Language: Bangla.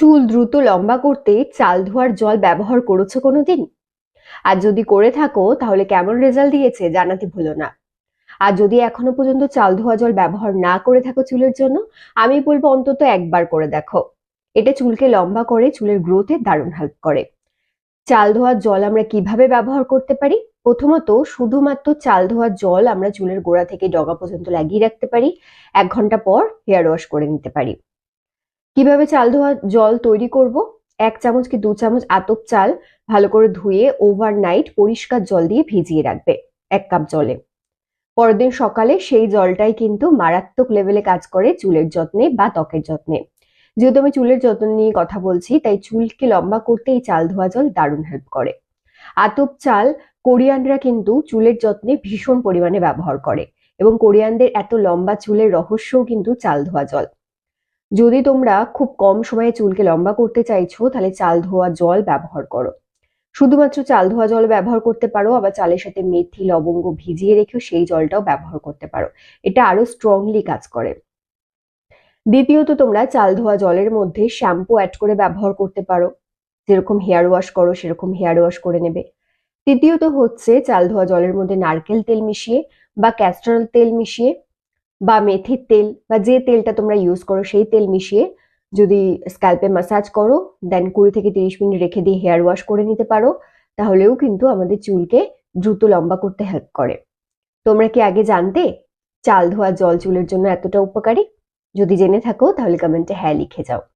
চুল দ্রুত লম্বা করতে চাল ধোয়ার জল ব্যবহার করেছো কোনোদিন? আর যদি করে থাকো তাহলে কেমন রেজাল্ট দিয়েছে জানাতে ভুলো না। আর যদি এখনো পর্যন্ত চাল ধোয়া জল ব্যবহার না করে থাকো চুলের জন্য, আমি বলবো অন্তত একবার করে দেখো। এটা চুলকে লম্বা করে, চুলের গ্রোথে দারুণ হেল্প করে। চাল ধোয়ার জল আমরা কিভাবে ব্যবহার করতে পারি? প্রথমত, শুধুমাত্র চাল ধোয়ার জল আমরা চুলের গোড়া থেকে ডগা পর্যন্ত লাগিয়ে রাখতে পারি। 1 ঘন্টা পর হেয়ার ওয়াশ করে নিতে পারি। কিভাবে চাল ধোয়া জল তৈরি করব? 1 চামচ কি 2 চামচ আতপ চাল ভালো করে ধুয়ে ওভারনাইট পরিষ্কার জল দিয়ে ভিজিয়ে রাখবে 1 কাপ জলে। পরের দিন সকালে সেই জলটাই কিন্তু মারাত্মক লেভেলে কাজ করে চুলের যত্নে বা ত্বকের যত্নে। যেহেতু আমি চুলের যত্ন নিয়ে কথা বলছি, তাই চুলকে লম্বা করতে এই চাল ধোয়া জল দারুণ হেল্প করে। আতপ চাল কোরিয়ানরা কিন্তু চুলের যত্নে ভীষণ পরিমাণে ব্যবহার করে, এবং কোরিয়ানদের এত লম্বা চুলের রহস্যও কিন্তু চাল ধোয়া জল। যদি তোমরা খুব কম সময়ে চুলকে লম্বা করতে চাইছো, তাহলে চাল ধোয়া জল ব্যবহার করো। শুধুমাত্র চাল ধোয়া জল ব্যবহার করতে পারো, আবার চালের সাথে মেথি লবঙ্গ ভিজিয়ে রেখেও সেই জলটাও ব্যবহার করতে পারো। এটা আরো স্ট্রংলি কাজ করে। দ্বিতীয়ত, তোমরা চাল ধোয়া জলের মধ্যে শ্যাম্পু অ্যাড করে ব্যবহার করতে পারো। যেরকম হেয়ার ওয়াশ করো সেরকম হেয়ার ওয়াশ করে নেবে। তৃতীয়ত হচ্ছে, চাল ধোয়া জলের মধ্যে নারকেল তেল মিশিয়ে বা ক্যাস্টর তেল মিশিয়ে বা মেথির তেল বা যে তেলটা তোমরা ইউজ করো সেই তেল মিশিয়ে যদি স্ক্যাল্পে ম্যাসাজ করো, দেন 20 থেকে 30 মিনিট রেখে দিয়ে হেয়ার ওয়াশ করে নিতে পারো, তাহলেও কিন্তু আমাদের চুলকে দ্রুত লম্বা করতে হেল্প করে। তোমরা কি আগে জানতে চাল ধোয়া জল চুলের জন্য এতটা উপকারী? যদি জেনে থাকো তাহলে কমেন্টে হ্যাঁ লিখে যাও।